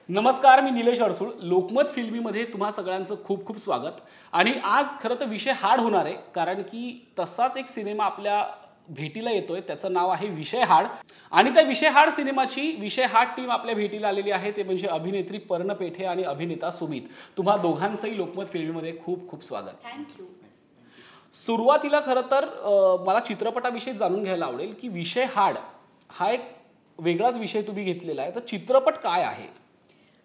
नमस्कार, मी निलेश अडसूळ. लोकमत फिल्मीमध्ये तुम्हा सगळ्यांचं खूप खूप स्वागत. आणि आज खरं तर विषय हाड होणार आहे, कारण की तसाच एक सिनेमा आपल्या भेटीला येतोय. त्याचं नाव आहे विषय हाड. आणि त्या विषय हाड सिनेमाची विषय हाड टीम आपल्या भेटीला आलेली आहे. ते म्हणजे अभिनेत्री पर्ण पेठे आणि अभिनेता सुमित. तुम्हा दोघांचंही लोकमत फिल्मीमध्ये खूप खूप स्वागत. थँक्यू. सुरुवातीला खरं तर मला चित्रपटाविषयी जाणून घ्यायला आवडेल की विषय हाड हा एक वेगळाच विषय तुम्ही घेतलेला आहे. तर चित्रपट काय आहे?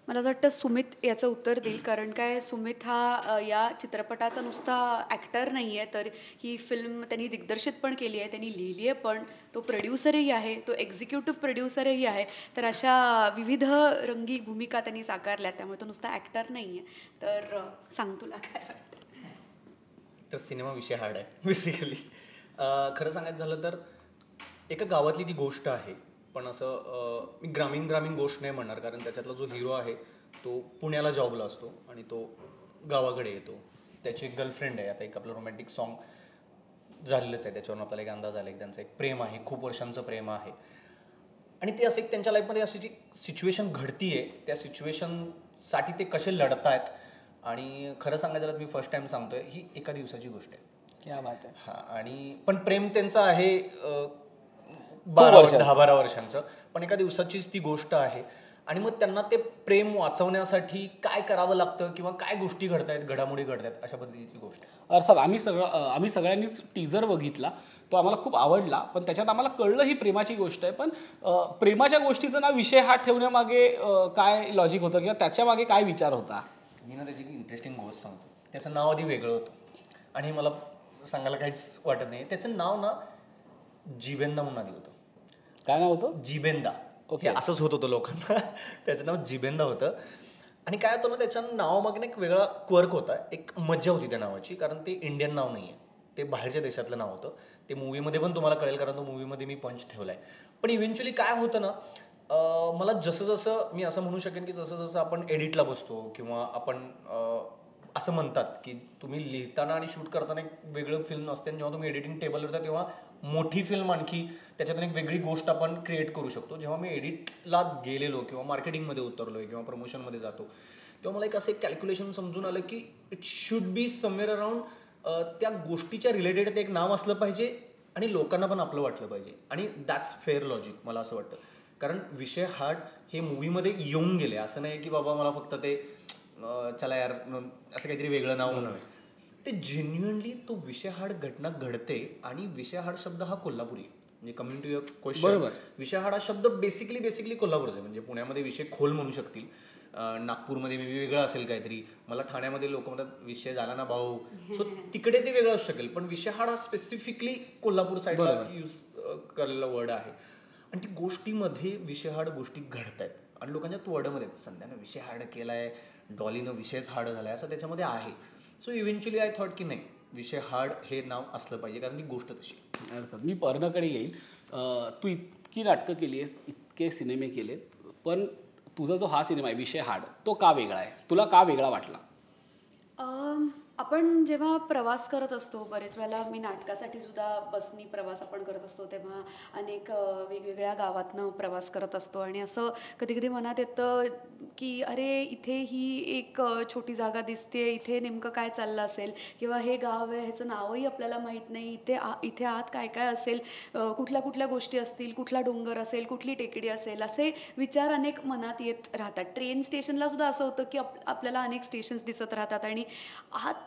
मला असं वाटतं सुमित याचं उत्तर देईल, कारण काय सुमित हा या चित्रपटाचा नुसता ॲक्टर नाही आहे, तर ही फिल्म त्यांनी दिग्दर्शित पण केली आहे, त्यांनी लिहिली आहे पण, तो प्रोड्युसरही आहे, तो एक्झिक्युटिव्ह प्रोड्युसरही आहे. तर अशा विविध रंगी भूमिका त्यांनी साकारल्या, त्यामुळे तो नुसता ॲक्टर नाही आहे. तर सांग तुला काय वाटतं? तर सिनेमा विषय हार्ड आहे बेसिकली. खरं सांगायचं झालं तर एका गावातली ती गोष्ट आहे, पण असं मी ग्रामीण गोष्ट नाही म्हणणार, कारण त्याच्यातला जो हिरो आहे तो पुण्याला जॉबला असतो आणि तो गावाकडे येतो. त्याची एक गर्लफ्रेंड आहे. आता एक आपलं रोमॅन्टिक सॉन्ग झालेलंच आहे, त्याच्यावरून आपल्याला एक अंदाज आला की त्यांचं एक प्रेम आहे, खूप वर्षांचं प्रेम आहे. आणि ते असं एक त्यांच्या लाईफमध्ये अशी जी सिच्युएशन घडती आहे, त्या सिच्युएशनसाठी ते कसे लढत आहेत. आणि खरं सांगायचं झालं, मी फर्स्ट टाइम सांगतोय, ही एका दिवसाची गोष्ट आहे. क्या बात आहे. हां. आणि पण प्रेम त्यांचं आहे 10-12 वर्षांचं, पण एका दिवसाचीच ती गोष्ट आहे. आणि मग त्यांना ते प्रेम वाचवण्यासाठी काय करावं लागतं किंवा काय गोष्टी घडतायत, घडामोडी घडतायत, अशा पद्धतीची गोष्ट आहे. अर्थात आम्ही सगळ्यांनीच टीजर बघितला, तो आम्हाला खूप आवडला. पण त्याच्यात आम्हाला कळलं ही प्रेमाची गोष्ट आहे. पण प्रेमाच्या गोष्टीचं नाव विषय हाड ठेवण्यामागे काय लॉजिक होतं किंवा त्याच्या मागे काय विचार होता? मी ना त्याची इंटरेस्टिंग गोष्ट सांगतो. त्याचं नाव आधी वेगळं होतं आणि मला सांगायला काहीच वाटत नाही. त्याचं नाव ना जिबेंदा म्हणून आधी होतं. काय नाव होतं? जिबेंदा. ओके, असंच होत होतं लोकांना. त्याचं नाव जिबेंदा होतं. आणि काय होतं ना, त्याच्या नावामागे एक वेगळा क्वर्क होता, एक मज्जा होती त्या नावाची, कारण ते इंडियन नाव नाही आहे, ते बाहेरच्या देशातलं नाव होतं. ते मूवीमध्ये पण तुम्हाला कळेल, कारण तो मूवीमध्ये मी पंच ठेवला आहे. पण इव्हेंच्युअली काय होतं ना, मला जसं मी असं म्हणू शकेन की जसं आपण एडिटला बसतो किंवा आपण असं म्हणतात की तुम्ही लिहिताना आणि शूट करताना एक वेगळं फिल्म असते, आणि जेव्हा तुम्ही एडिटिंग टेबलवर येता तेव्हा मोठी फिल्म आणखी त्याच्यातून एक वेगळी गोष्ट आपण क्रिएट करू शकतो. जेव्हा मी एडिटला गेलेलो किंवा मार्केटिंगमध्ये उतरलो आहे किंवा प्रमोशनमध्ये जातो, तेव्हा मला एक असं एक कॅल्क्युलेशन समजून आलं की it should be somewhere around त्या गोष्टीच्या रिलेटेड ते एक नाव असलं पाहिजे आणि लोकांना पण आपलं वाटलं पाहिजे. आणि दॅट्स फेअर लॉजिक मला असं वाटतं, कारण विषय हार्ड हे मूवीमध्ये येऊन गेले. असं नाही की बाबा मला फक्त ते चला यार असं काहीतरी वेगळं नाव म्हणावे. ते जेन्युअनली तो विषय हाड घटना घडते. आणि विषय हाड शब्द हा कोल्हापुरी आहे. म्हणजे कमिंग टू युअर क्वेश्चन, विषय हाड हा शब्द बेसिकली कोल्हापूरचा आहे. म्हणजे पुण्यामध्ये विषय खोल म्हणू शकतील, नागपूरमध्ये मी वेगळं असेल काहीतरी, मला ठाण्यामध्ये लोक म्हणतात विषय झाला ना भाऊ, सो तिकडे ते वेगळं असू शकेल. पण विषय हाड हा स्पेसिफिकली कोल्हापूर साईडला यूज केलेला वर्ड आहे. आणि ती गोष्टीमध्ये विषय हाड गोष्टी घडत आहेत आणि लोकांच्या तोडमध्ये संध्यानं विषय हाड केलाय, डॉलीनं विषयच हाड झालाय, असं त्याच्यामध्ये आहे. सो इव्हेंच्युअली आय थॉट की नाही, विषय हार्ड हे नाव असलं पाहिजे, कारण ती गोष्ट तशी. अर्थात मी पर्णकडे येईल. तू इतकी नाटकं केली आहेस, इतके सिनेमे केलेत, पण तुझा जो हा सिनेमा आहे विषय हाड, तो का वेगळा आहे? तुला का वेगळा वाटला? आपण जेव्हा प्रवास करत असतो, बरेच वेळेला मी नाटकासाठी सुद्धा बसनी प्रवास आपण करत असतो, तेव्हा अनेक वेगवेगळ्या गावातनं प्रवास करत असतो. आणि असं कधी कधी मनात येतं की अरे इथे ही एक छोटी जागा दिसते, इथे नेमकं काय चाललं असेल, किंवा हे गाव आहे, ह्याचं नावही आपल्याला माहीत नाही, इथे आत काय काय असेल, कुठल्या गोष्टी असतील, कुठला डोंगर असेल, कुठली टेकडी असेल, असे विचार अनेक मनात येत राहतात. ट्रेन स्टेशनला सुद्धा असं होतं की आपल्याला अनेक स्टेशन्स दिसत राहतात आणि आत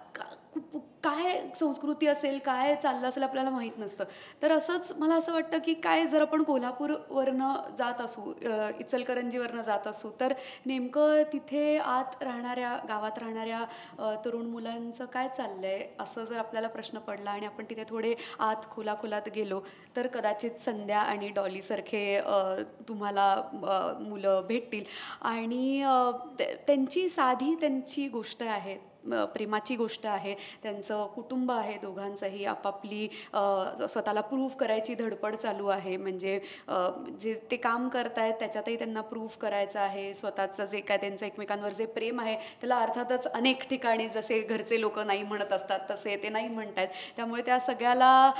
काय संस्कृती असेल, काय चाललं असेल आपल्याला माहीत नसतं. तर असंच मला असं वाटतं की काय जर आपण कोल्हापूरवरनं जात असू, इचलकरंजीवरनं जात असू, तर नेमकं तिथे आत राहणाऱ्या, गावात राहणाऱ्या तरुण मुलांचं काय चाललं आहे असं जर आपल्याला प्रश्न पडला आणि आपण तिथे थोडे आत खोलात गेलो, तर कदाचित संध्या आणि डॉलीसारखे तुम्हाला मुलं भेटतील. आणि त्यांची गोष्ट आहे, प्रेमाची गोष्ट आहे, त्यांचं कुटुंब आहे, दोघांचंही आपापली स्वतःला प्रूव्ह करायची धडपड चालू आहे. म्हणजे जे ते काम करतायत त्याच्यातही त्यांना प्रूव्ह करायचं आहे. स्वतःचं जे काय त्यांचं एकमेकांवर जे प्रेम आहे त्याला अर्थातच अनेक ठिकाणी जसे घरचे लोक नाही म्हणत असतात तसे ते नाही म्हणतायत. त्यामुळे त्या सगळ्याला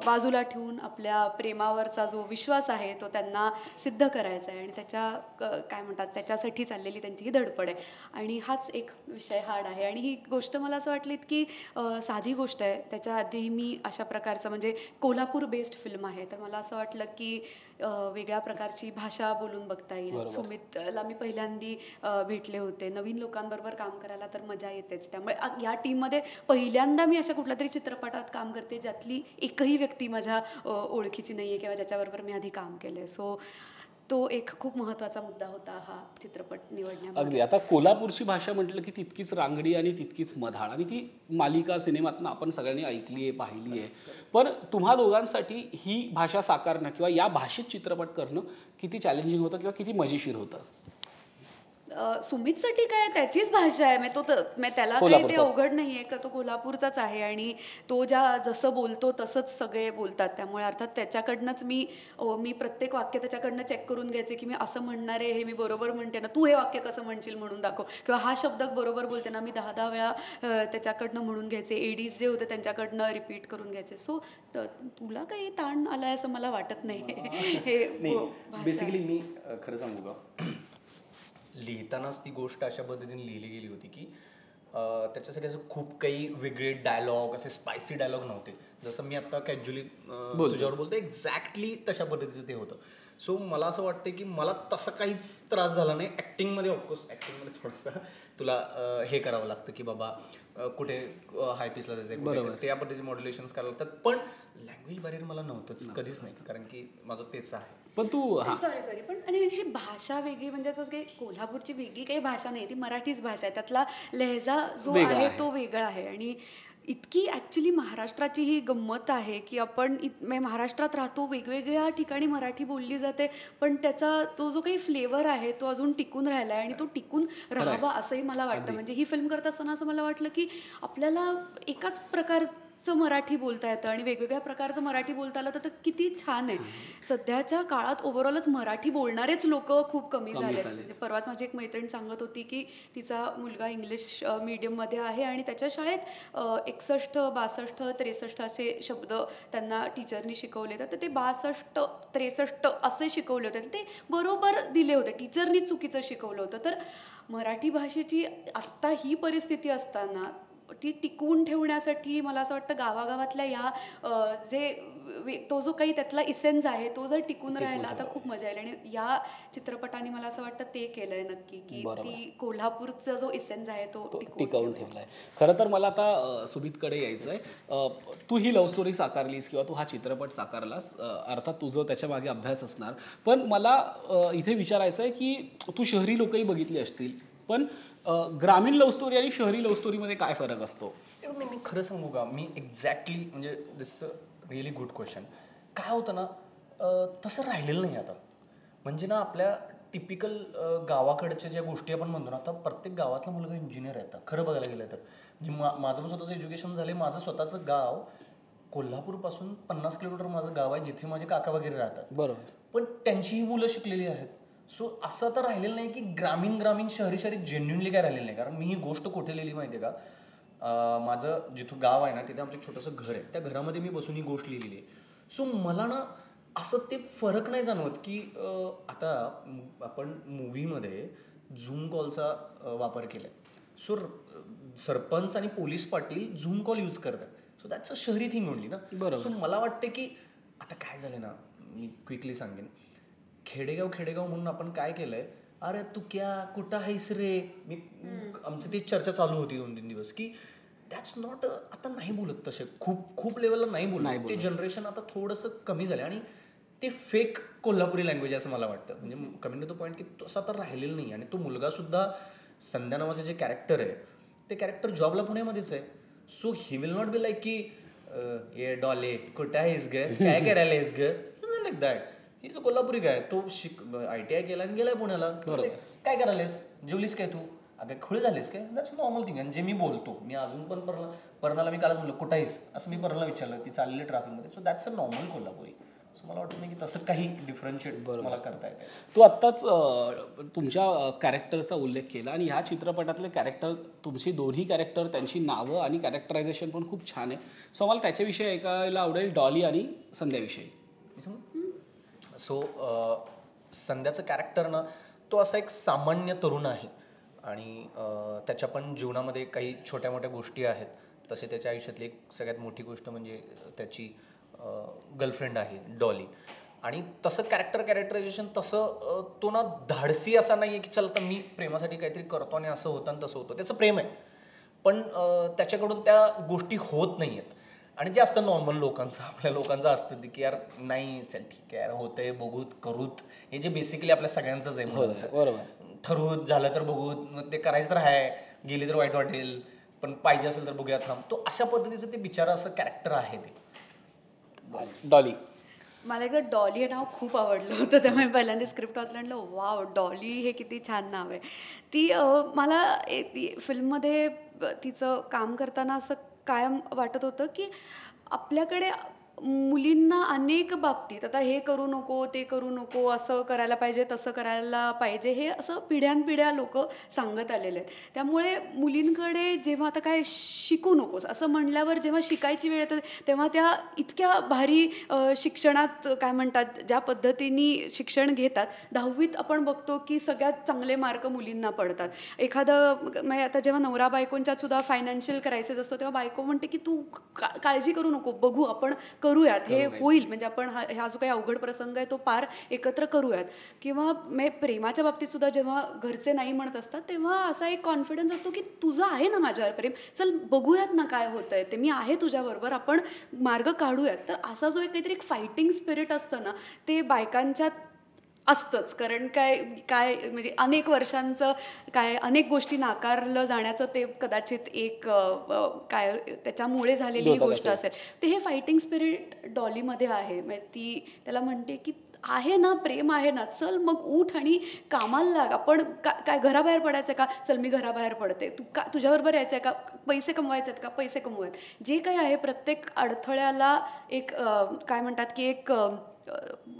बाजूला ठेवून आपल्या प्रेमावरचा जो विश्वास आहे तो त्यांना सिद्ध करायचा आहे आणि त्याच्या काय म्हणतात त्याच्यासाठी चाललेली त्यांची ही धडपड आहे. आणि हाच एक विषय हार्ड आहे. आणि ही गोष्ट मला असं वाटली की साधी गोष्ट आहे. त्याच्या आधी मी अशा प्रकारचं म्हणजे कोल्हापूर बेस्ड फिल्म आहे तर मला असं वाटलं की वेगळ्या प्रकारची भाषा बोलून बघता येईल. सुमितला मी पहिल्यांदी भेटले होते. नवीन लोकांबरोबर काम करायला तर मजा येतेच. त्यामुळे या टीममध्ये पहिल्यांदा मी अशा कुठल्या तरी चित्रपटात काम करते ज्यातली एकही व्यक्ती माझ्या ओळखीची नाही आहे किंवा ज्याच्याबरोबर मी आधी काम केलं आहे. सो तो एक खूप महत्त्वाचा मुद्दा होता हा चित्रपट निवडण्यामध्ये. अगदी. आता कोल्हापूरची भाषा म्हटलं की तितकीच रांगडी आणि तितकीच मधाळ आणि ती मालिका सिनेमातनं आपण सगळ्यांनी ऐकली आहे, पाहिली आहे. पण तुम्हा दोघांसाठी ही भाषा साकारणं किंवा या भाषेत चित्रपट करणं किती चॅलेंजिंग होतं किंवा किती मजेशीर होतं? सुमितसाठी काय त्याचीच भाषा आहे. मी त्याला काही ते अवघड नाही आहे का, तो कोल्हापूरचाच आहे आणि तो जसं बोलतो तसंच सगळे बोलतात. त्यामुळे अर्थात त्याच्याकडनंच मी प्रत्येक वाक्य त्याच्याकडनं चेक करून घ्यायचे की मी असं म्हणणार आहे, हे मी बरोबर म्हणते ना, तू हे वाक्य कसं म्हणशील म्हणून दाखव, किंवा हा शब्द बरोबर बोलते ना, मी 10 वेळा त्याच्याकडनं म्हणून घ्यायचे. एडीज जे होते त्यांच्याकडनं रिपीट करून घ्यायचे. सो तुला काही ताण आलाय असं मला वाटत नाही. हे बेसिकली मी खरं सांगू का, लिहितानाच ती गोष्ट अशा पद्धतीने लिहिली गेली होती की त्याच्यासाठी असं खूप काही वेगळे डायलॉग, असे स्पायसी डायलॉग नव्हते. जसं मी आता कॅज्युअली तुझ्यावर बोलतो एक्झॅक्टली तशा पद्धतीचं ते होतं. सो मला असं वाटतं की मला तसं काहीच त्रास झाला नाही. ॲक्टिंगमध्ये ऑफकोर्स ॲक्टिंगमध्ये थोडंसं तुला हे करावं लागतं की बाबा कुठे हाय पिचला जायचं, त्या पद्धतीचे मॉड्युलेशन्स करावं लागतात. पण लँग्वेज बॅरियर मला नव्हतंच, कधीच नाही, कारण की माझं तेच आहे. पण तू सॉरी पण आणि अशी भाषा वेगळी म्हणजे तसं काही कोल्हापूरची वेगळी काही भाषा नाही, ती मराठीच भाषा आहे. त्यातला लहेजा जो आहे तो वेगळा आहे. आणि इतकी ॲक्च्युली महाराष्ट्राची ही गंमत आहे की आपण महाराष्ट्रात राहतो, वेगवेगळ्या ठिकाणी मराठी बोलली जाते, पण त्याचा तो जो काही फ्लेवर आहे तो अजून टिकून राहिला आहे आणि तो टिकून राहावा असंही मला वाटतं. म्हणजे ही फिल्म करत असताना असं मला वाटलं की आपल्याला एकाच प्रकारचं मराठी बोलता येतं आणि वेगवेगळ्या प्रकारचं मराठी बोलता आलं तर किती छान आहे. सध्याच्या काळात ओव्हरऑलच मराठी बोलणारेच लोक खूप कमी झाले. म्हणजे परवाच माझी एक मैत्रीण सांगत होती की तिचा मुलगा इंग्लिश मीडियममध्ये आहे आणि त्याच्या शाळेत 61, 62, 63 असे शब्द त्यांना टीचरनी शिकवले. तर ते 62, 63 असे शिकवले होते. ते बरोबर दिले होते, टीचरनी चुकीचं शिकवलं होतं. तर मराठी भाषेची आत्ता ही परिस्थिती असताना ती टिकवून ठेवण्यासाठी मला असं वाटतं गावागावातल्या तो जो काही त्यातला इसेन्स आहे तो जर टिकून राहिला तर खूप मजा येईल. आणि या चित्रपटाने मला असं वाटतं ते केलंय नक्की की ती कोल्हापूरचा जो इसेन्स आहे तो टिकवून ठेवलाय. खरं तर मला आता सुमितकडे यायचं आहे. तू ही लव्ह स्टोरी साकारलीस किंवा तू हा चित्रपट साकारलास, अर्थात तुझं त्याच्या मागे अभ्यास असणार. पण मला इथे विचारायचं आहे की तू शहरी लोकही बघितली असतील, पण ग्रामीण लव्ह स्टोरी आणि शहरी लव्ह स्टोरीमध्ये काय फरक असतो? नाही, मी खरं सांगू का, मी एक्झॅक्टली म्हणजे दिस रिअली गुड क्वेश्चन. काय होतं ना, तसं राहिलेलं नाही आता. म्हणजे ना आपल्या टिपिकल गावाकडच्या ज्या गोष्टी आपण म्हणतो ना, आता प्रत्येक गावातला मुलगा इंजिनियर आहे आता खरं बघायला गेलं तर. म्हणजे माझं पण स्वतःचं एज्युकेशन झालं. माझं स्वतःचं गाव कोल्हापूरपासून 50 किलोमीटर माझं गाव आहे, जिथे माझे काका वगैरे राहतात. बरोबर. पण त्यांचीही मुलं शिकलेली आहेत. सो असं तर राहिलेलं नाही की ग्रामीण शहरी जेन्युनली काय राहिलेलं नाही. कारण मी ही गोष्ट कुठे लिहिली माहिती आहे का, माझं जिथं गाव आहे ना तिथे आमचं एक छोटंसं घर आहे, त्या घरामध्ये मी बसून ही गोष्ट लिहिलेली आहे. सो मला ना असं ते फरक नाही जाणवत की आता आपण मूवीमध्ये झूम कॉलचा वापर केला आहे. सो सरपंच आणि police Patil zoom call use करतात. सो दॅट्स अ शहरी थिंग ओनली ना. सो मला वाटते की आता काय झालं ना, मी क्विकली सांगेन, खेडेगाव म्हणून आपण काय केलंय, अरे तू कुठं आहेस रे, आमची ती चर्चा चालू होती 2-3 दिवस की दॅट्स नॉट. आता नाही बोलत तसे, खूप लेवलला नाही बोलत. ते जनरेशन आता थोडंसं कमी झालं आणि ते फेक कोल्हापुरी लँग्वेज असं मला वाटतं. म्हणजे कमिंग टू द पॉईंट की तसं आता राहिलेलं नाही. आणि तो मुलगा सुद्धा, संध्या नावाचं जे कॅरेक्टर आहे ते कॅरेक्टर जॉबला पुण्यामध्येच आहे. So he will not be like की ए डॉले कुठं आहेस ग, काय करायला आहेस ग, लाईक दॅट. ही जो कोल्हापुरी काय, तो ITI केला आणि गेलाय पुण्याला. काय करायलास, जेवलीस काय तू, अगं खुळे झालेस काय, दॅट्स नॉर्मल थिंग. आणि जे मी बोलतो, मी अजून पण पर्णाला मी कालच म्हणलं कुठं आहेस असं मी पर्णाला विचारलं, ती चाललेली ट्रॅफिकमध्ये. So that's a normal Kolhapuri. So मला वाटत नाही की तसं काही डिफरन्शिएट मला करता येते. तू आत्ताच तुमच्या कॅरेक्टरचा उल्लेख केला आणि ह्या चित्रपटातले कॅरेक्टर, तुमची दोन्ही कॅरेक्टर, त्यांची नावं आणि कॅरेक्टरायझेशन पण खूप छान आहे. सो मला त्याच्याविषयी ऐकायला आवडेल, डॉली आणि संध्याविषयी. सो संध्याचं कॅरेक्टर ना, तो असा एक सामान्य तरुण आहे आणि त्याच्या पण जीवनामध्ये काही छोट्या मोठ्या गोष्टी आहेत. तसे त्याच्या आयुष्यातली एक सगळ्यात मोठी गोष्ट म्हणजे त्याची गर्लफ्रेंड आहे डॉली. आणि तसं कॅरेक्टरायझेशन तसं तो ना धाडसी असा नाही आहे की चल तर मी प्रेमासाठी काहीतरी करतो आणि असं होतं आणि तसं होतं. त्याचं प्रेम आहे पण त्याच्याकडून त्या गोष्टी होत नाही आहेत. आणि जे असतं नॉर्मल लोकांचं, आपल्या लोकांचं असतं की यार नाही चल ठीक आहे यार होतंय बघूत करूत, हे जे बेसिकली आपल्या सगळ्यांचंच आहे मुलांचं. बरोबर. ठरवूत झालं तर बघूत, मग ते करायचं तर आहे, गेली तर वाईट वाटेल पण पाहिजे असेल तर बघूया थांब. तो अशा पद्धतीचं ते बिचारा असं कॅरेक्टर आहे ते. डॉली. मला एकदा डॉली हे नाव खूप आवडलं होतं, त्यामुळे पहिल्यांदा स्क्रिप्ट वाचलं वाव डॉली हे किती छान नाव आहे. ती मला ती फिल्ममध्ये तिचं काम करताना असं कायम वाटत होतं की आपल्याकडे मुलींना अनेक बाबतीत आता हे करू नको ते करू नको, असं करायला पाहिजे तसं करायला पाहिजे, हे असं पिढ्यानपिढ्या लोक सांगत आलेले आहेत. त्यामुळे मुलींकडे जेव्हा आता काय शिकू नकोस असं म्हणल्यावर जेव्हा शिकायची वेळ येते तेव्हा त्या इतक्या भारी शिक्षणात काय म्हणतात ज्या पद्धतीने शिक्षण घेतात. 10वीत आपण बघतो की सगळ्यात चांगले मार्क मुलींना पडतात. एखादं म्हणजे आता जेव्हा नवरा बायकोंच्यात सुद्धा फायनान्शियल क्रायसिस असतो तेव्हा बायको म्हणते की तू काळजी करू नको, बघू आपण करूयात, हे होईल, म्हणजे आपण हा जो काही अवघड प्रसंग आहे तो पार एकत्र करूयात. किंवा प्रेमाच्या बाबतीत सुद्धा जेव्हा घरचे नाही म्हणत असतात तेव्हा असा एक कॉन्फिडन्स असतो की तुझं आहे ना माझ्यावर प्रेम, चल बघूयात ना काय होतंय ते, मी आहे तुझ्याबरोबर, आपण मार्ग काढूयात. तर असा जो एक काहीतरी एक फायटिंग स्पिरिट असतं ना ते बायकांच्यात असतंच. कारण काय काय म्हणजे अनेक वर्षांचं काय अनेक गोष्टी नाकारलं जाण्याचं ते कदाचित एक काय त्याच्यामुळे झालेली ही गोष्ट असेल. ते हे फायटिंग स्पिरिट डॉलीमध्ये आहे. म्हणजे ती त्याला म्हणते की आहे ना प्रेम आहे ना, चल मग उठ आणि कामाला लाग, आपण काय घराबाहेर पडायचं आहे का, चल मी घराबाहेर पडते, तू का तुझ्याबरोबर यायचं आहे का, पैसे कमवायचे आहेत का, पैसे कमवूयात. जे काही आहे प्रत्येक अडथळ्याला एक काय म्हणतात की एक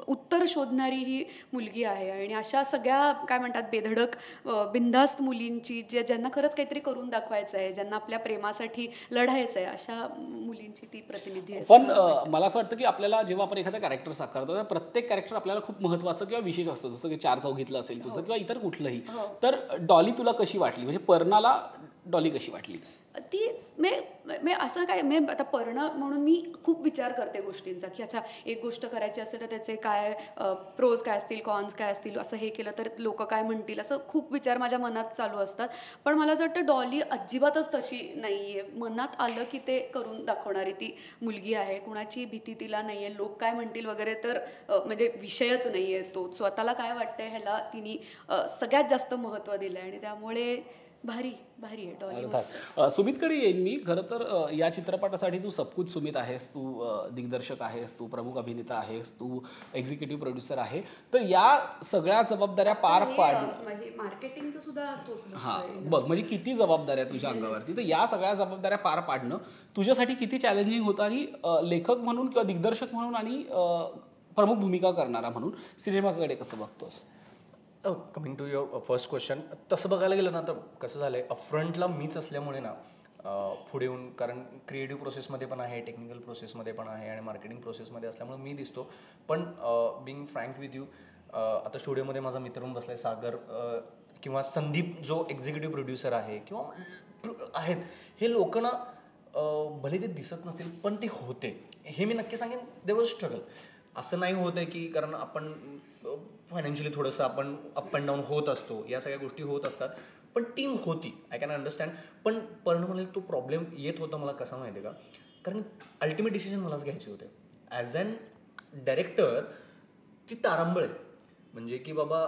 उत्तर शोधणारी ही मुलगी आहे. आणि अशा सगळ्या काय म्हणतात बेधडक बिनधास्त मुलींची ज्यांना खरंच काहीतरी करून दाखवायचं आहे, ज्यांना आपल्या प्रेमासाठी लढायचं आहे, अशा मुलींची ती प्रतिनिधी आहे. पण मला असं वाटतं की आपल्याला जेव्हा आपण एखादा कॅरेक्टर साकारतो तेव्हा प्रत्येक कॅरेक्टर आपल्याला खूप महत्त्वाचं किंवा विशेष असतं. जसं की 4 चौघीतलं असेल तुझं किंवा इतर कुठलंही. तर डॉली तुला कशी वाटली, म्हणजे पर्णाला डॉली कशी वाटली? ती मी असं काय मी आता पर्ण म्हणून मी खूप विचार करते गोष्टींचा की अच्छा एक गोष्ट करायची असेल तर त्याचे काय प्रोज काय असतील, कॉन्स काय असतील, असं हे केलं तर लोक काय म्हणतील, असं खूप विचार माझ्या मनात चालू असतात. पण मला असं वाटतं डॉली अजिबातच तशी नाही आहे. मनात आलं की ते करून दाखवणारी ती मुलगी आहे. कुणाची भीती तिला नाही आहे, लोक काय म्हणतील वगैरे तर म्हणजे विषयच नाही आहे तो. स्वतःला काय वाटतंय ह्याला तिने सगळ्यात जास्त महत्त्व दिलं आहे आणि त्यामुळे भारी आहे डॉली. सुमितकडे येईन मी. खरं तर या चित्रपटासाठी तू सबकुच सुमित आहेस, तू दिग्दर्शक आहेस, तू प्रमुख अभिनेता आहेस, तू एक्झिक्युटिव्ह प्रोड्युसर आहे. तर या सगळ्या जबाबदाऱ्या पार पाडणं, मार्केटिंगचं सुद्धा तोच. हां बघ म्हणजे किती जबाबदाऱ्या तुझ्या अंगावरती. तर या सगळ्या जबाबदाऱ्या पार पाडणं तुझ्यासाठी किती चॅलेंजिंग होतं आणि लेखक म्हणून किंवा दिग्दर्शक म्हणून आणि प्रमुख भूमिका करणारा म्हणून सिनेमाकडे कसं बघतोस? Coming to your first question, तसं बघायला गेलं ना तर कसं झालं आहे, अपफ्रंटला मीच असल्यामुळे ना पुढे येऊन, कारण क्रिएटिव्ह प्रोसेसमध्ये पण आहे, टेक्निकल प्रोसेसमध्ये पण आहे आणि मार्केटिंग प्रोसेसमध्ये असल्यामुळे मी दिसतो. पण बिंग फ्रँक विथ यू, आता स्टुडिओमध्ये माझा मित्र म्हणून बसला आहे सागर किंवा संदीप जो एक्झिक्युटिव्ह प्रोड्युसर आहे किंवा आहेत, हे लोक ना भले ते दिसत नसतील पण ते होते. हे मी नक्की सांगेन, दे वॉज स्ट्रगल. असं नाही होत आहे की कारण आपण फायनान्शियली थोडंसं आपण अप अँड डाऊन होत असतो, या सगळ्या गोष्टी होत असतात, पण टीम होती, आय कॅन अंडरस्टँड. पण म्हणेल तो प्रॉब्लेम येत होता मला कसा माहिती आहे का, कारण अल्टिमेट डिसिजन मलाच घ्यायचे होते. ॲज अॅन डायरेक्टर ती तारांबळ आहे, म्हणजे की बाबा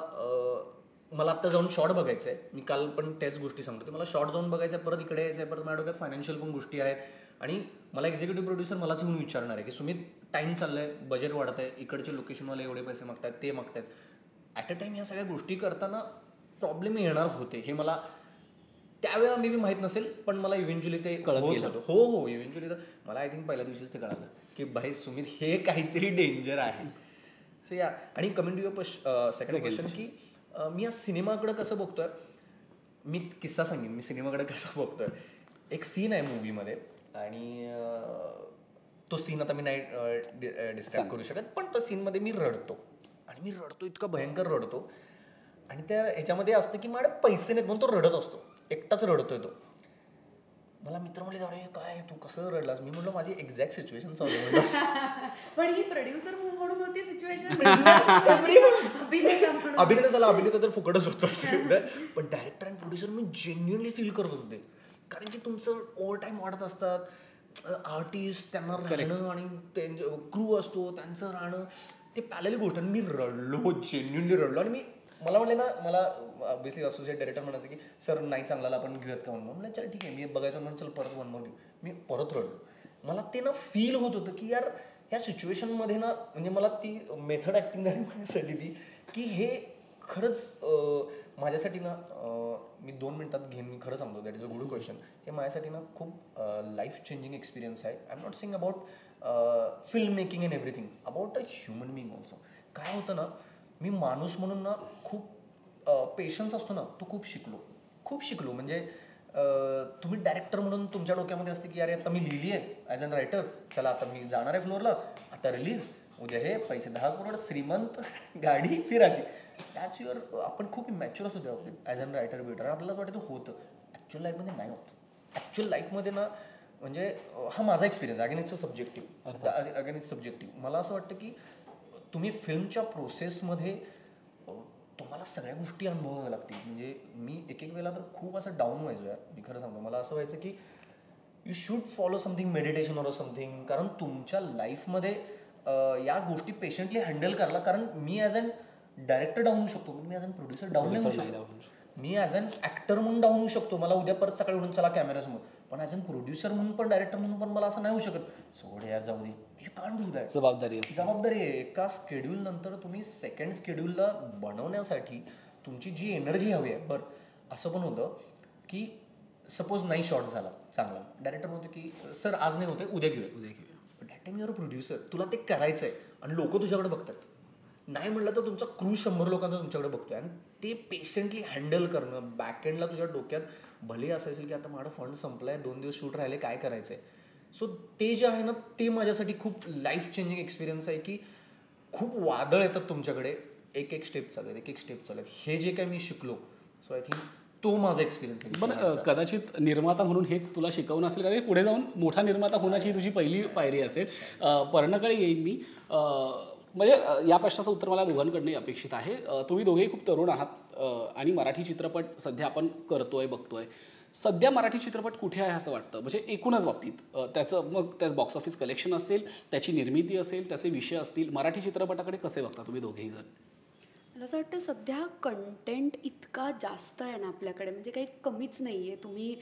मला आत्ता जाऊन शॉर्ट बघायचं आहे, मी काल पण त्याच गोष्टी सांगतो की मला शॉर्ट जाऊन बघायचं आहे, परत इकडे यायचं आहे, परत माझ्या डोक्यात फायनान्शियल पण गोष्टी आहेत आणि मला एक्झिक्युटिव्ह प्रोड्युसर मलाच येऊन विचारणार आहे की सुमित टाईम चाललं आहे, बजेट वाढत आहे, इकडचे लोकेशनवाले एवढे पैसे मागतात, ते मागतात. ॲट अ टाईम या सगळ्या गोष्टी करताना प्रॉब्लेम येणार होते, हे मला त्यावेळेला मे बी माहीत नसेल, पण मला इव्हेंच्युअली ते कळत होत गेलं. होतं. हो इव्हेंच्युअली तर मला आय थिंक पहिल्या दिवशीच ते कळालं की भाई सुमित हे काहीतरी डेंजर आहे. सो या, आणि coming to your second question की मी या सिनेमाकडे कसं बघतोय, मी किस्सा सांगेन मी सिनेमाकडे कसं बघतोय. एक सीन आहे मूवीमध्ये आणि तो सीन आता मी नाही डिस्क्राईब करू शकत, पण त्या सीनमध्ये मी रडतो आणि मी रडतो, इतका भयंकर रडतो. आणि त्या ह्याच्यामध्ये असतं की माझ्या पैसे नाहीत म्हणून तो रडत असतो, एकटाच रडतोय तो. मला मित्र म्हणले, अरे काय तू कसं रडलास? मी म्हणलो माझी एक्झॅक्ट सिच्युएशन चालू म्हणलं. पण ही प्रोड्युसर म्हणून होती सिच्युएशन, अभिनेता झाला, अभिनेता तर फुकटच होतं. पण डायरेक्टर आणि प्रोड्युसर मी जेन्युअनली फील करत होते, कारण की तुमचं ओव्हर टाईम वाढत असतात, आर्टिस्ट त्यांना राहणं आणि क्रू असतो त्यांचं राहणं, ते पॅलेली गोष्ट. आणि मी रडलो, जेन्युअनली रडलो. आणि मला म्हणले ना, मला ऑब्व्हियसली असोसिएट डायरेक्टर म्हणायचं की सर नाही चांगला आपण घेऊयात का म्हणून. म्हणलं चल ठीक आहे, मी बघायचं म्हणून चल परत वन मोर घेऊ. मी परत रडलो. मला ते ना फील होत होतं की यार ह्या सिच्युएशनमध्ये ना, म्हणजे मला ती मेथड ॲक्टिंग झाली माझ्यासाठी ती, की हे खरंच माझ्यासाठी ना, मी 2 मिनिटात घेईन, मी खरं सांगतो, that is a good question. हे माझ्यासाठी ना खूप लाईफ चेंजिंग एक्सपिरियन्स आहे. I am not saying about film making and everything, about a human being also. काय होतं ना, मी माणूस म्हणून ना खूप पेशन्स असतो ना, तो खूप शिकलो. म्हणजे तुम्ही डायरेक्टर म्हणून तुमच्या डोक्यामध्ये असते की अरे आता मी लिहिली आहे ॲज अन रायटर, चला आता मी जाणार आहे फ्लोअरला, आता रिलीज, उद्या हे पैसे 10 करोड, श्रीमंत, गाडी फिरायची. दॅट्स युअर, आपण खूप मॅच्युअर असतो तेव्हा ॲज अन रायटर बिटर, आपल्याला वाटतं होतं. ॲक्च्युअल लाईफमध्ये नाही होत. ॲक्च्युअल लाईफमध्ये ना, म्हणजे हा माझा एक्सपिरियन्स, अगेन इट्स सब्जेक्टिव्ह. मला असं वाटतं की तुम्ही फिल्मच्या प्रोसेसमध्ये तुम्हाला सगळ्या गोष्टी अनुभवाव्या लागतील. म्हणजे मी एक वेळेला तर खूप असं डाऊन व्हायचो यार, मी खरं सांगतो. मला असं व्हायचं की you should follow something, meditation or something, कारण तुमच्या लाईफमध्ये या गोष्टी पेशंटली हँडल करायला. कारण मी ॲज अन डायरेक्टर डाऊन होऊ शकतो, मी ॲज अन प्रोड्युसर डाऊन नाही होऊ शकतो. मी ॲज अन ॲक्टर म्हणून डाऊन होऊ शकतो, मला उद्या परत सकाळी उठून चला कॅमेरासमोर, पण ॲज अन प्रोड्युसर म्हणून पण, डायरेक्टर म्हणून पण मला असं नाही होऊ शकत. सोड यार, जाऊ दे, यू कांट डू दॅट. जबाबदारी आहे. एका स्केड्यूल नंतर तुम्ही सेकंड स्केड्यूलला बनवण्यासाठी तुमची जी एनर्जी हवी आहे. बरं, असं पण होतं की सपोज नाही शॉट झाला चांगला, डायरेक्टर म्हणतो की सर आज नाही होते, उद्या घेऊया. पण that time your a producer, तुला ते करायचं आहे आणि लोक तुझ्याकडे बघतात. नाही म्हटलं तर तुमचा क्रू 100 लोकांचा तुमच्याकडे बघतोय, आणि ते पेशंटली हँडल करणं. बॅकएंडला तुझ्या डोक्यात भले असायचं की आता माझा फंड संपलाय, 2 दिवस शूट राहिले, काय करायचं आहे. सो ते जे आहे ना, ते माझ्यासाठी खूप लाईफ चेंजिंग एक्सपिरियन्स आहे की खूप वादळ येतात तुमच्याकडे, एक स्टेप चालत, हे जे काय मी शिकलो. सो आय थिंक तो माझा एक्सपिरियन्स आहे. पण कदाचित निर्माता म्हणून हेच तुला शिकवणं असेल, कारण पुढे जाऊन मोठा निर्माता होण्याची तुझी पहिली पायरी असेल. पर्णकडे येईन मी. म्हणजे या प्रश्नाचं उत्तर मला दोघांकडनंही अपेक्षित आहे. तुम्ही दोघेही खूप तरुण आहात आणि मराठी चित्रपट सध्या आपण बघतोय. सध्या मराठी चित्रपट कुठे आहे असं वाटतं? म्हणजे एकूणच बाबतीत त्याचं, मग त्या बॉक्स ऑफिस कलेक्शन असेल, त्याची निर्मिती असेल, त्याचे विषय असतील, मराठी चित्रपटाकडे कसे बघता तुम्ही दोघेही जण? मला असं वाटतं सध्या कंटेंट इतका जास्त आहे ना आपल्याकडे, म्हणजे काही कमीच नाही आहे. तुम्ही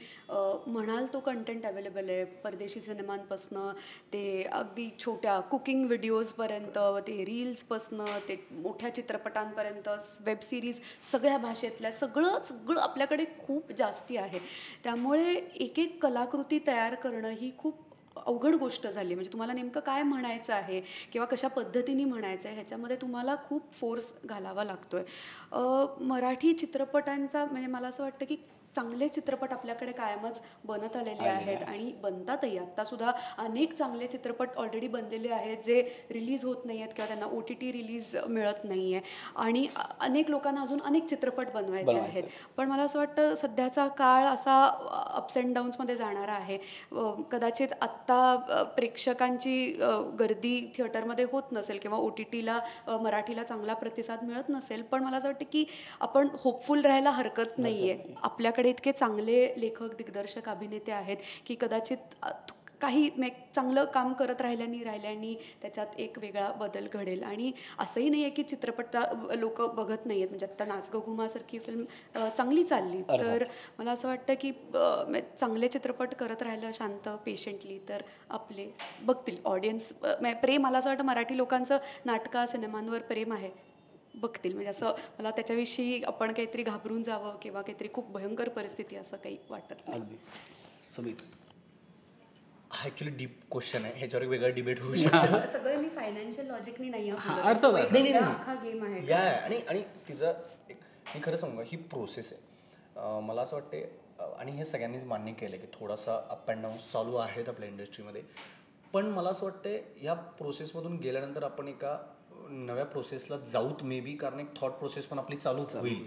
म्हणाल तो कंटेंट अवेलेबल आहे. परदेशी सिनेमांपासनं ते अगदी छोट्या कुकिंग व्हिडिओजपर्यंत, ते रील्सपासनं ते मोठ्या चित्रपटांपर्यंत, वेब सिरीज, सगळ्या भाषेतल्या सगळं आपल्याकडे खूप जास्ती आहे. त्यामुळे एक कलाकृती तयार करणं ही खूप अवघड गोष्ट झाली. म्हणजे तुम्हाला नेमकं काय म्हणायचं आहे किंवा कशा पद्धतीने म्हणायचं आहे, ह्याच्यामध्ये तुम्हाला खूप फोर्स घालावा लागतो आहे. मराठी चित्रपटांचा, म्हणजे मला असं वाटतं की चांगले चित्रपट आपल्याकडे कायमच बनत आलेले आहेत आणि बनतातही. आत्तासुद्धा अनेक चांगले चित्रपट ऑलरेडी बनलेले आहेत जे रिलीज होत नाही आहेत किंवा त्यांना OTT रिलीज मिळत नाही आहे, आणि अनेक लोकांना अजून अनेक चित्रपट बनवायचे आहेत. पण मला असं वाटतं सध्याचा काळ असा अप्स अँड डाऊन्समध्ये जाणारा आहे. कदाचित आत्ता प्रेक्षकांची गर्दी थिएटरमध्ये होत नसेल किंवा OTTला मराठीला चांगला प्रतिसाद मिळत नसेल, पण मला असं वाटतं की आपण होपफुल राहायला हरकत नाही आहे. आपल्याकडे इतके चांगले लेखक, दिग्दर्शक, अभिनेते आहेत की कदाचित काही चांगलं काम करत राहिल्यानी त्याच्यात एक वेगळा बदल घडेल. आणि असंही नाही आहे की चित्रपट लोक बघत नाही आहेत. म्हणजे आत्ता नाच गं घुमासारखी फिल्म चांगली चालली, तर मला असं वाटतं की चांगले चित्रपट करत राहिलं शांत पेशंटली तर आपले बघतील ऑडियन्स. प्रेम, मला असं वाटतं मराठी लोकांचं नाटका सिनेमांवर प्रेम आहे. बघतील. म्हणजे असं मला त्याच्याविषयी आपण काहीतरी घाबरून जावं किंवा काहीतरी खूप भयंकर परिस्थिती असं काही वाटत नाही. अगदी. सुमित. हा ॲक्च्युली डीप क्वेश्चन आहे, ह्याच्यावर वेगळा डिबेट होऊ शकतो. सगळं मी फायनान्शियल लॉजिकनी नाही अर्थात. गेम आहे. या आणि तिचं मी खरं सांगू ही प्रोसेस आहे. मला असं वाटते आणि हे सगळ्यांनीच मान्य केलं की थोडासा अप अँड डाऊन चालू आहेत आपल्या इंडस्ट्रीमध्ये. पण मला असं वाटतं या प्रोसेसमधून गेल्यानंतर आपण एका नव्या प्रोसेसला जाऊत मे बी, कारण एक थॉट प्रोसेस पण आपली चालू होईल.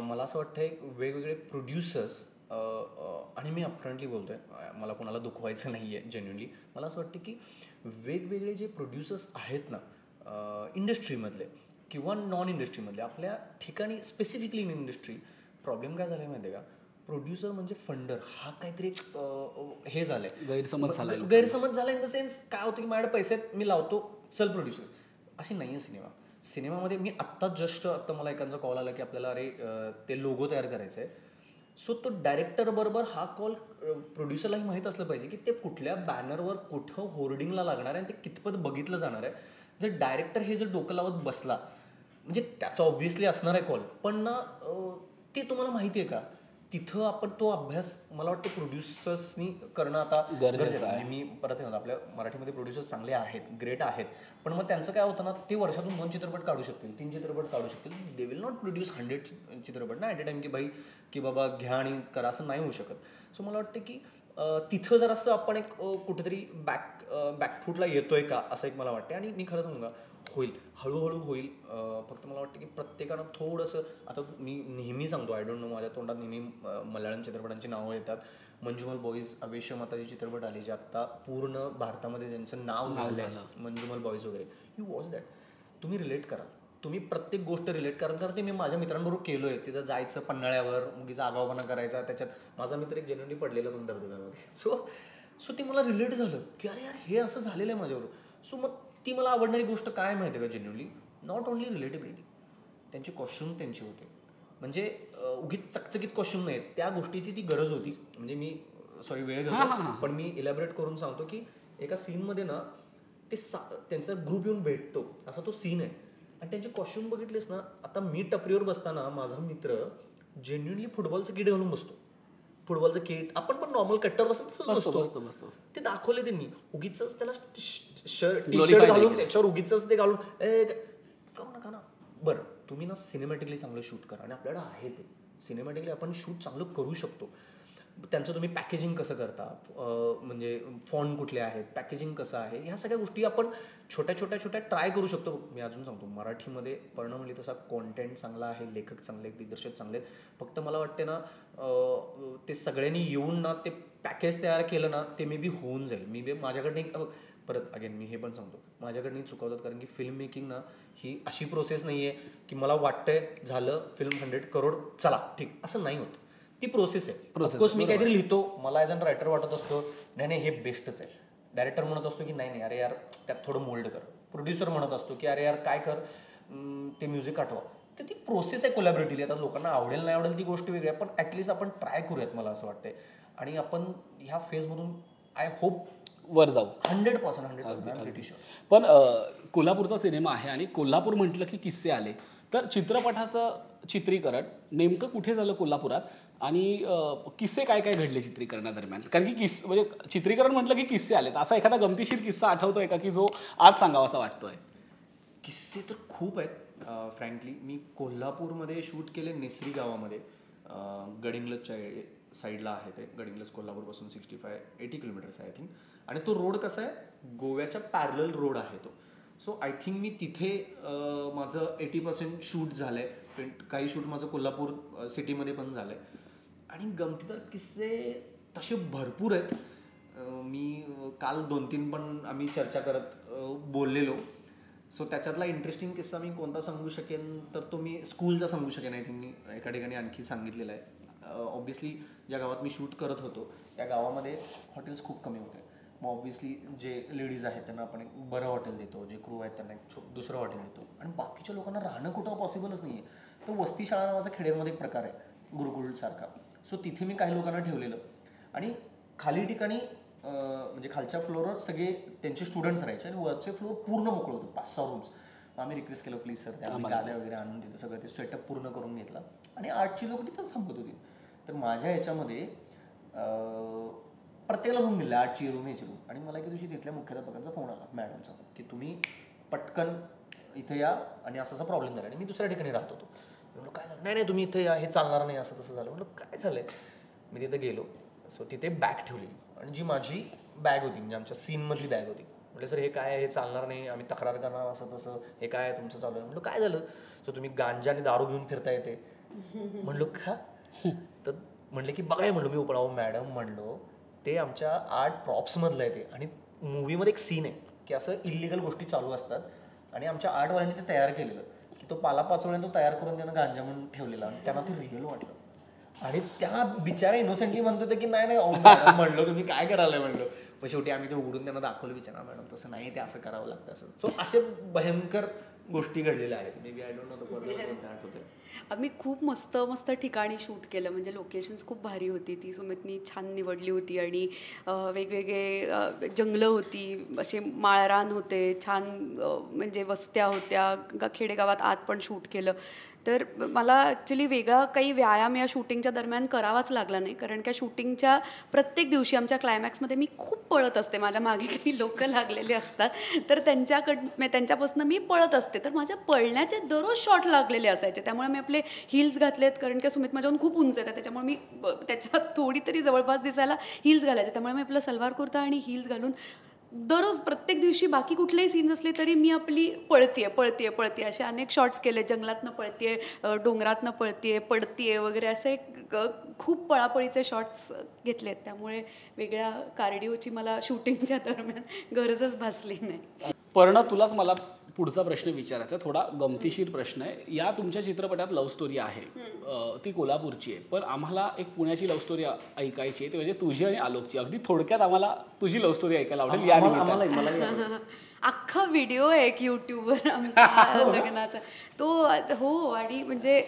मला असं वाटतं वेगवेगळे प्रोड्युसर्स आणि मी अपफ्रंटली बोलतोय, मला कोणाला दुखवायचं नाही आहे जेन्युनली. मला असं वाटतं की वेगवेगळे जे प्रोड्युसर्स आहेत ना इंडस्ट्रीमधले किंवा नॉन इंडस्ट्रीमधले, आपल्या ठिकाणी स्पेसिफिकली इन इंडस्ट्री प्रॉब्लेम काय झाला आहे माहिती आहे का, प्रोड्युसर म्हणजे फंडर हा काहीतरी हे झालं आहे, गैरसमज झाला. इन द सेन्स काय होतं की माझ्याकडे पैसे आहेत, मी लावतो, चल प्रोड्युसर. अशी नाही आहे सिनेमामध्ये. मी आत्ता मला एकांचा कॉल आला की आपल्याला अरे ते लोगो तयार करायचं आहे. सो तो डायरेक्टर बरोबर हा कॉल प्रोड्युसरलाही माहीत असलं पाहिजे की ते कुठल्या बॅनरवर कुठं होर्डिंगला लागणार आहे आणि ते कितपत बघितलं जाणार आहे. जर डायरेक्टर हे जर डोकं लावत बसला म्हणजे त्याचा ऑब्व्हियसली असणार आहे कॉल, पण ना ते तुम्हाला माहिती आहे का, तिथं आपण तो अभ्यास मला वाटतं प्रोड्युसर्सनी करणं आता गरजेचं आहे. मी परत आपल्या मराठीमध्ये प्रोड्युसर्स चांगले आहेत, ग्रेट आहेत, पण मग त्यांचं काय होतं ना, ते वर्षातून 2 चित्रपट काढू शकतील, 3 चित्रपट काढू शकतील. दे विल नॉट प्रोड्यूस 100 चित्रपट ना ॲट अ टाइम की बाबा घ्या आणि करा, असं नाही होऊ शकत. सो मला वाटतं की तिथं जर असं आपण एक कुठेतरी बॅकफूटला येतोय का असं एक मला वाटतं. आणि मी खरं सांगू का, होईल, हळूहळू होईल. फक्त मला वाटतं की प्रत्येकानं थोडंसं, आता मी नेहमी सांगतो, आय डोंट नो, माझ्या तोंडात नेहमी मल्याळम चित्रपटांची नावं येतात. मंजुमल बॉईज, अवेश माताजी चित्रपट आले जे आत्ता पूर्ण भारतामध्ये ज्यांचं नाव झालं, मंजुमल बॉईज वगैरे. यू वॉच दॅट, तुम्ही रिलेट करा, तुम्ही प्रत्येक गोष्ट रिलेट करा. तर ते मी माझ्या मित्रांबरोबर केलो आहे. तिथं जायचं पन्हाळ्यावर, मुगीचा आगाऊपणा करायचा, त्याच्यात माझा मित्र एक जेन्युइनली पडलेलं पण धबधब्यामध्ये. सो ते मला रिलेट झालं की अरे यार हे असं झालेलं आहे माझ्याबरोबर. सो मग ती मला आवडणारी गोष्ट काय माहिती आहे का, जेन्युइनली नॉट ओन्ली रिलेटेबिलिटी, त्यांचे कॉस्ट्युम त्यांचे होते. म्हणजे उगीच चकचकीत कॉस्ट्युम नाहीत, त्या गोष्टीची ती गरज होती. म्हणजे मी सॉरी वेळ घेतो, पण मी इलॅबरेट करून सांगतो की एका सीनमध्ये ना ते त्यांचा ग्रुप येऊन भेटतो, असा तो सीन आहे. आणि त्यांचे कॉस्ट्युम बघितलेस ना, आता मी टपरीवर बसताना माझा मित्र जेन्युइनली फुटबॉलचं किट घालून बसतो. फुटबॉलचं किट, आपण पण नॉर्मल कट्टर बसतो. ते दाखवले त्यांनी, उगीच त्याला टी शर्ट घालून त्याच्यावर उगीच ते घालून करू नका ना. बरं, तुम्ही ना सिनेमॅटिकली चांगलं शूट करा, आणि आपल्याकडे आहे ते सिनेमॅटिकली आपण शूट चांगलं करू शकतो. त्यांचं तुम्ही पॅकेजिंग कसं करता, म्हणजे फॉन्ट कुठले आहेत, पॅकेजिंग कसं आहे, ह्या सगळ्या गोष्टी आपण छोट्या ट्राय करू शकतो. मी अजून सांगतो, मराठीमध्ये पर्णमली तसा कॉन्टेंट चांगला आहे, लेखक चांगले आहेत, दिग्दर्शक चांगले आहेत. फक्त मला वाटते ना ते सगळ्यांनी येऊन ना ते पॅकेज तयार केलं ना, ते मे बी होऊन जाईल. मे बी माझ्याकडनं परत अगेन मी हे पण सांगतो, माझ्याकडनंही चुकवतात, कारण की फिल्म मेकिंग ना ही अशी प्रोसेस नाही आहे की मला वाटतंय झालं फिल्म 100 करोड चला ठीक, असं नाही होत. ती प्रोसेस आहे. ऑफकोर्स मी काहीतरी लिहितो, मला ॲज अन रायटर वाटत असतो नाही हे बेस्टच आहे. डायरेक्टर म्हणत असतो की नाही अरे यार त्यात थोडं मोल्ड कर. प्रोड्युसर म्हणत असतो की अरे यार काय कर, ते म्युझिक आठवा. तर ती प्रोसेस आहे कोलॅबरेटिव्हली. आता लोकांना आवडेल नाही आवडेल ती गोष्ट वेगळी आहे, पण ॲटलिस्ट आपण ट्राय करूयात मला असं वाटतंय. आणि आपण ह्या फेजमधून आय होप वर जाऊ 100%. पण कोल्हापूरचा सिनेमा आहे आणि कोल्हापूर म्हटलं की किस्से आले, तर चित्रपटाचं चित्रीकरण नेमकं कुठे झालं कोल्हापुरात, आणि किस्से काय काय घडले चित्रीकरणादरम्यान? कारण की म्हणजे चित्रीकरण म्हटलं की किस्से आलेत, असा एखादा गमतीशीर किस्सा आठवतोय का की जो आज सांगावा असा वाटतोय? किस्से तर खूप आहेत फ्रँकली. मी कोल्हापूरमध्ये शूट केले नेसरी गावामध्ये, गडिंग्लजच्या साईडला आहे ते. गडिंग्लज कोल्हापूरपासून 65-80 किलोमीटर्स आहे आय थिंक. आणि तो रोड कसा आहे, गोव्याच्या पॅरलल रोड आहे तो. सो आय थिंक मी तिथे माझं 80% शूट झालं आहे. काही शूट माझं कोल्हापूर सिटीमध्ये पण झालं आहे. आणि गमतीदार किस्से तसे भरपूर आहेत. मी काल 2-3 पण आम्ही चर्चा करत बोललेलो. सो त्याच्यातला इंटरेस्टिंग किस्सा मी कोणता सांगू शकेन, तर तो मी स्कूलचा सांगू शकेन. आय थिंक मी एका ठिकाणी आणखी सांगितलेला आहे. ऑब्व्हियसली ज्या गावात मी शूट करत होतो त्या गावामध्ये हॉटेल्स खूप कमी होते. मग ऑब्व्हियसली जे लेडीज आहेत त्यांना आपण एक बरं हॉटेल देतो, जे क्रू आहेत त्यांना एक दुसरं हॉटेल देतो, आणि बाकीच्या लोकांना राहणं कुठं पॉसिबलच नाही आहे. तर वस्ती शाळा नावाचा खेड्यामध्ये एक प्रकार आहे गुरुकुलसारखा. सो तिथे मी काही लोकांना ठेवलेलं, आणि खाली ठिकाणी म्हणजे खालच्या फ्लोअरवर सगळे त्यांचे स्टुडंट्स राहायचे, आणि वरचे फ्लोअर पूर्ण मोकळं होतं, 5-6 रूम्स. आम्ही रिक्वेस्ट केलं प्लीज सर आम्ही गाद्या वगैरे आणून तिथं सगळं ते सेटअप पूर्ण करून घेतला आणि आर्टची लोक तिथंच थांबत होती. तर माझ्या ह्याच्यामध्ये प्रत्येकाला रूम दिला, आर्टची रूम ह्याची रूम. आणि मला एके दिवशी तिथल्या मुख्याध्यापकांचा फोन आला मॅडमचा की तुम्ही पटकन इथं या आणि असा प्रॉब्लेम झाला. आणि मी दुसऱ्या ठिकाणी राहत होतो. म्हणलं काय झालं, नाही तुम्ही इथं या, हे चालणार नाही असं तसं झालं. म्हणलं काय झालंय. मी तिथं गेलो. सो तिथे बॅग ठेवलेली आणि जी माझी बॅग होती म्हणजे आमच्या सीनमधली बॅग होती. म्हटलं सर हे काय, हे चालणार नाही, आम्ही तक्रार करणार असं तसं, हे काय तुमचं चालू आहे. म्हटलं काय झालं. सो तुम्ही गांजा आणि दारू घेऊन फिरता येते. म्हणलो का. तर म्हणले की बघाय. म्हणलो मी उपळाव मॅडम म्हणलो ते आमच्या आर्ट प्रॉप्समधलं आहे ते. आणि मूवीमध्ये एक सीन आहे की असं इलिगल गोष्टी चालू असतात आणि आमच्या आर्टवाल्यांनी ते तयार केलेलं की तो पाला पाचोळ्याने तो तयार करून त्यानं गांजा म्हणून ठेवलेला आणि त्यांना ते रिअल वाटलं. आणि त्या बिचारा इनोसेंटली म्हणत होते की नाही म्हणलो तुम्ही काय करायला म्हणलो. मग शेवटी आम्ही ते उघडून त्यांना दाखवलं. विचारा मॅडम तसं नाही, ते असं करावं लागतं असं. सो असे भयंकर गोष्टी घडलेल्या आहेत. Maybe I don't know आठवते. आम्ही खूप मस्त मस्त ठिकाणी शूट केलं. म्हणजे लोकेशन्स खूप भारी होती. ती सुमितनी छान निवडली होती आणि वेगवेगळे जंगलं होती, असे माळरान होते, छान म्हणजे वस्त्या होत्या, खेडेगावात आत पण शूट केलं. तर मला ॲक्च्युली वेगळा काही व्यायाम या शूटिंगच्या दरम्यान करावाच लागला नाही. कारण त्या शूटिंगच्या प्रत्येक दिवशी आमच्या क्लायमॅक्समध्ये मी खूप पळत असते. माझ्या मागे काही लोक लागलेले असतात तर त्यांच्यापासून मी पळत असते. तर माझ्या पळण्याचे दररोज शॉट लागलेले असायचे. त्यामुळे मी आपले हिल्स घातलेत. कारण की सुमित माझ्याहून खूप उंच आहे त्याच्यामुळे मी त्याच्यात थोडी तरी जवळपास दिसायला हिल्स घालायचे. त्यामुळे मी आपलं सलवार कुर्ता आणि हिल्स घालून दररोज प्रत्येक दिवशी बाकी कुठलेही सीन्स असले तरी मी आपली पळतीये असे अनेक शॉट्स केले. जंगलातनं पळतीये, डोंगरातनं पडतीये वगैरे असे खूप पळापळीचे शॉट्स घेतलेत. त्यामुळे वेगळ्या कार्डिओची मला शूटिंगच्या दरम्यान गरजच भासली नाही. पर्ण, तुलाच मला पुढचा प्रश्न विचारायचा, थोडा गमतीशीर प्रश्न आहे. या तुमच्या चित्रपटात लव्ह स्टोरी आहे, ती कोल्हापूरची आहे, पण आम्हाला एक पुण्याची लव्ह स्टोरी ऐकायची आहे, ती म्हणजे तुझी आणि आलोकची. अगदी थोडक्यात आम्हाला तुझी लव्ह स्टोरी ऐकायला आवडेल. या निमित्ताने अख्खा व्हिडिओ आहे एक यूट्यूबवर आमच्या लग्नाचा तो. हो. आणि म्हणजे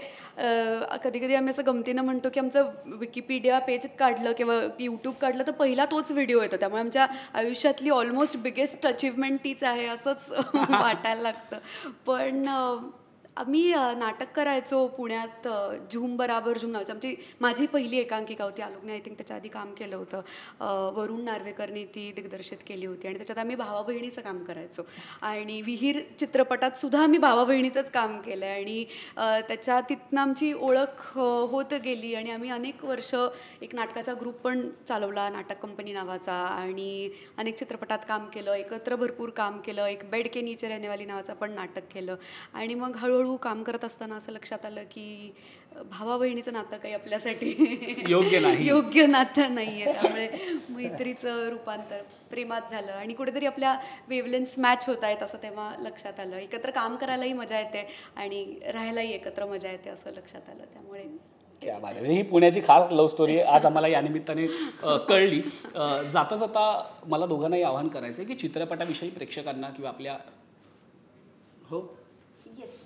कधी कधी आम्ही असं गमतीनं म्हणतो की आमचं विकिपीडिया पेज काढलं किंवा यूट्यूब काढलं तर पहिला तोच व्हिडिओ येतो. त्यामुळे आमच्या आयुष्यातली ऑलमोस्ट बिगेस्ट अचीवमेंट तीच आहे असंच वाटायला लागतं. पण आम्ही नाटक करायचो पुण्यात. झूम बराबर झूम नावाची माझी पहिली एकांकिका होती. आलोकने आय थिंक त्याच्या आधी काम केलं होतं. वरुण नार्वेकरने ती दिग्दर्शित केली होती आणि त्याच्यात आम्ही भावा बहिणीचं काम करायचो. आणि विहीर चित्रपटात सुद्धा आम्ही भावा बहिणीचंच काम केलं आहे. आणि तिथनं आमची ओळख होत गेली आणि आम्ही अनेक वर्ष एक नाटकाचा ग्रुप पण चालवला, नाटक कंपनी नावाचा, आणि अनेक चित्रपटात काम केलं, एकत्र भरपूर काम केलं. एक बेड के नीचे रहनेवाली नावाचं पण नाटक केलं. आणि मग हळूहळू काम करत असताना असं लक्षात आलं की भावा बहिणीचं नातं काही आपल्यासाठी योग्य नातं नाही आहे. त्यामुळे मैत्रीचं रूपांतर प्रेमात झालं आणि कुठेतरी आपल्या वेवलेन्स मॅच होत आहेत असं तेव्हा लक्षात आलं. एकत्र काम करायलाही मजा येते आणि राहायलाही एकत्र मजा येते असं लक्षात आलं. त्यामुळे क्या बात आहे. ही पुण्याची खास लव्ह स्टोरी आहे, आज आम्हाला या निमित्ताने कळली. जाता जाता मला दोघांनाही आवाहन करायचं आहे की चित्रपटाविषयी प्रेक्षकांना किंवा आपल्या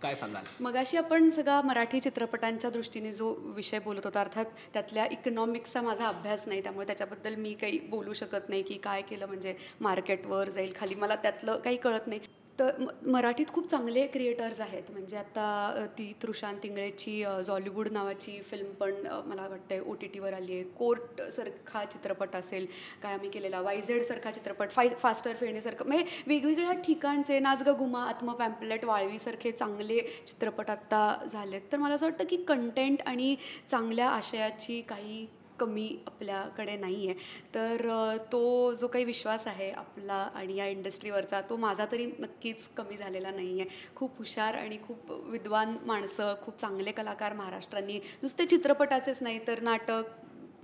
काय सांगाल. मगाशी आपण सगळा मराठी चित्रपटांच्या दृष्टीने जो विषय बोलत होता, अर्थात त्यातल्या इकॉनॉमिक्सचा माझा अभ्यास नाही, त्यामुळे त्याच्याबद्दल मी काही बोलू शकत नाही की काय केलं म्हणजे मार्केटवर जाईल खाली, मला त्यातलं काही कळत नाही. तर मराठीत खूप चांगले क्रिएटर्स आहेत. म्हणजे आता ती तृषांत इंगळेची जॉलिवूड नावाची फिल्म पण मला वाटतं OTTवर आली आहे. कोर्ट सारखा चित्रपट असेल काय आम्ही केलेला, YZ सारखा चित्रपट, फास्टर फेरणेसारखं, म्हणजे वेगवेगळ्या ठिकाणचे, नाच ग घुमा, आत्मपॅम्पलेट, वाळवीसारखे चांगले चित्रपट आत्ता झालेत. तर मला असं वाटतं की कंटेंट आणि चांगल्या आशयाची काही कमी आपल्याकडे नाही आहे. तर तो जो काही विश्वास आहे आपला आणि या इंडस्ट्रीवरचा, तो माझा तरी नक्कीच कमी झालेला नाही आहे. खूप हुशार आणि खूप विद्वान माणसं, खूप चांगले कलाकार महाराष्ट्राने, नुसते चित्रपटाचेच नाही तर नाटक,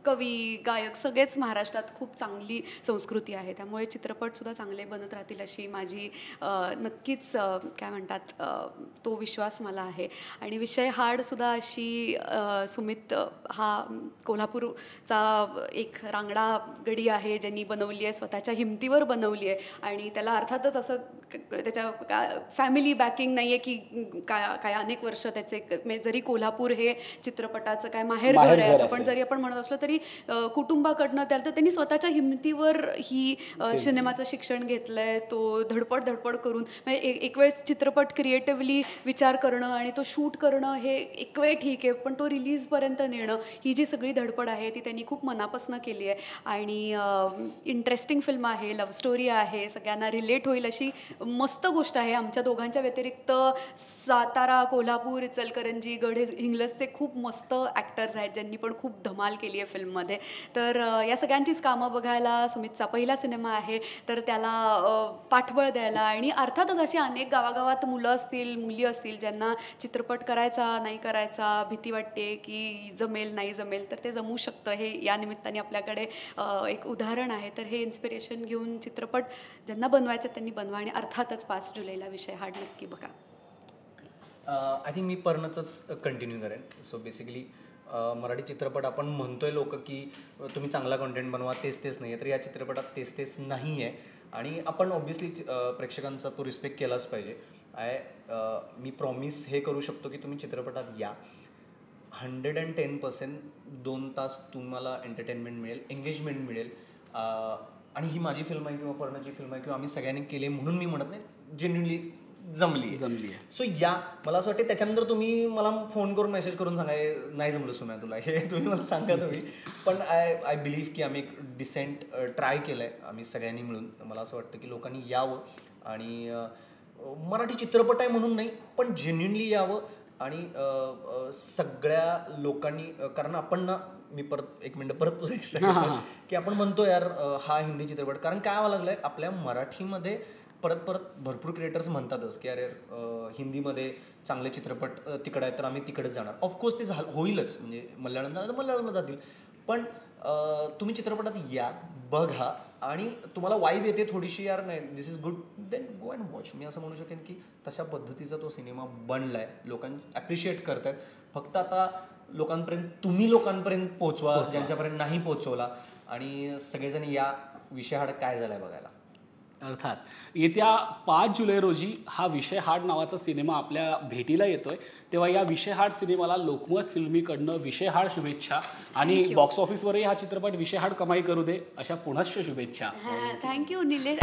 कवी, गायक सगळेच महाराष्ट्रात खूप चांगली संस्कृती आहे. त्यामुळे चित्रपटसुद्धा चांगले बनत राहतील अशी माझी नक्कीच काय म्हणतात तो विश्वास मला आहे. आणि विषय हार्डसुद्धा अशी सुमित हा कोल्हापूरचा एक रांगडा गडी आहे ज्यांनी बनवली आहे, स्वतःच्या हिमतीवर बनवली आहे. आणि त्याला अर्थातच असं त्याच्या फॅमिली बॅकिंग नाही आहे की काय अनेक वर्ष त्याचे, जरी कोल्हापूर हे चित्रपटाचं काय माहेरघर आहे असं पण जरी आपण म्हणत असलो तरी तरी कुटुंबाकडनं त्याला तर त्यांनी स्वतःच्या हिमतीवर ही सिनेमाचं शिक्षण घेतलंय. तो धडपड करून म्हणजे एक वेळेस चित्रपट क्रिएटिव्हली विचार करणं आणि तो शूट करणं हे एक वेळ ठीक आहे, पण तो रिलीजपर्यंत नेणं ही जी सगळी धडपड आहे ती त्यांनी खूप मनापासून केली आहे. आणि इंटरेस्टिंग फिल्म आहे, लव्ह स्टोरी आहे, सगळ्यांना रिलेट होईल अशी मस्त गोष्ट आहे. आमच्या दोघांच्या व्यतिरिक्त सातारा, कोल्हापूर, इचलकरंजी, हिंगलजचे खूप मस्त ॲक्टर्स आहेत ज्यांनी पण खूप धमाल केली आहे फिल्ममध्ये. तर या सगळ्यांचीच कामं बघायला सुमितचा पहिला सिनेमा आहे, तर त्याला पाठबळ द्यायला आणि अर्थातच अशी अनेक गावागावात मुलं असतील, मुली असतील ज्यांना चित्रपट करायचा नाही करायचा भीती वाटते की जमेल नाही जमेल, तर ते जमू शकतं. हे या निमित्ताने आपल्याकडे एक उदाहरण आहे. तर हे इन्स्पिरेशन घेऊन चित्रपट ज्यांना बनवायचं त्यांनी बनवा आणि अर्थातच 5 जुलैला विषय हाड नक्की बघा. आय थिंक मी पर्णचंच कंटिन्यू करेन. सो बेसिकली मराठी चित्रपट आपण म्हणतोय लोक की तुम्ही चांगला कंटेंट बनवा, तेच नाही आहे, तर या चित्रपटात तेच नाही आहे आणि आपण ऑब्व्हियसली प्रेक्षकांचा तो रिस्पेक्ट केलाच पाहिजे. मी प्रॉमिस हे करू शकतो की तुम्ही चित्रपटात या, 110% 2 तास तुम्हाला एंटरटेनमेंट मिळेल, एंगेजमेंट मिळेल. आणि ही माझी फिल्म आहे किंवा पर्णाची फिल्म आहे किंवा आम्ही सगळ्यांनी केली म्हणून मी म्हणत नाही, जेन्युइनली जमली आहे. सो या मला असं वाटतं त्याच्यानंतर तुम्ही मला फोन करून मेसेज करून सांगाय नाही जमलं सुम्या तुला, हे तुम्ही मला सांगा तुम्ही. पण आय बिलीव्ह की आम्ही एक डिसेंट ट्राय केलं आहे आम्ही सगळ्यांनी मिळून. मला असं वाटतं की लोकांनी यावं आणि मराठी चित्रपट आहे म्हणून नाही पण जेन्युइनली यावं आणि सगळ्या लोकांनी, कारण आपण ना मी परत एक मिनिट परत तुझं एक्स्ट्रा की आपण म्हणतो यार हा हिंदी चित्रपट, कारण काय व्हावं लागलंय आपल्या मराठीमध्ये परत भरपूर क्रिएटर्स म्हणतातच की अरे हिंदीमध्ये चांगले चित्रपट तिकडे आहेत तर आम्ही तिकडेच जाणार. ऑफकोर्स ते होईलच, म्हणजे मल्याळम झालं तर मल्याळमला जातील, पण तुम्ही चित्रपटात या, बघा आणि तुम्हाला वाईब येते थोडीशी यार नाही this is good, then go and watch. मी असं म्हणू शकेन की तशा पद्धतीचा तो सिनेमा बनलाय, लोकांनी ॲप्रिशिएट करतायत. फक्त आता तुम्ही लोकांपर्यंत पोहोचवा ज्यांच्यापर्यंत नाही पोहोचवला आणि सगळेजण या विषय हाड काय झालाय बघायला. अर्थात येत्या 5 जुलै रोजी हा विषय हाड नावाचा सिनेमा आपल्या भेटीला येतोय, तेव्हा या विषय हाड सिनेमाला लोकमत फिल्मीकडनं विषय हाड शुभेच्छा आणि बॉक्स ऑफिसवरही हा चित्रपट विषय हाड कमाई करू दे अशा पुनश्च शुभेच्छा. थँक्यू निलेश.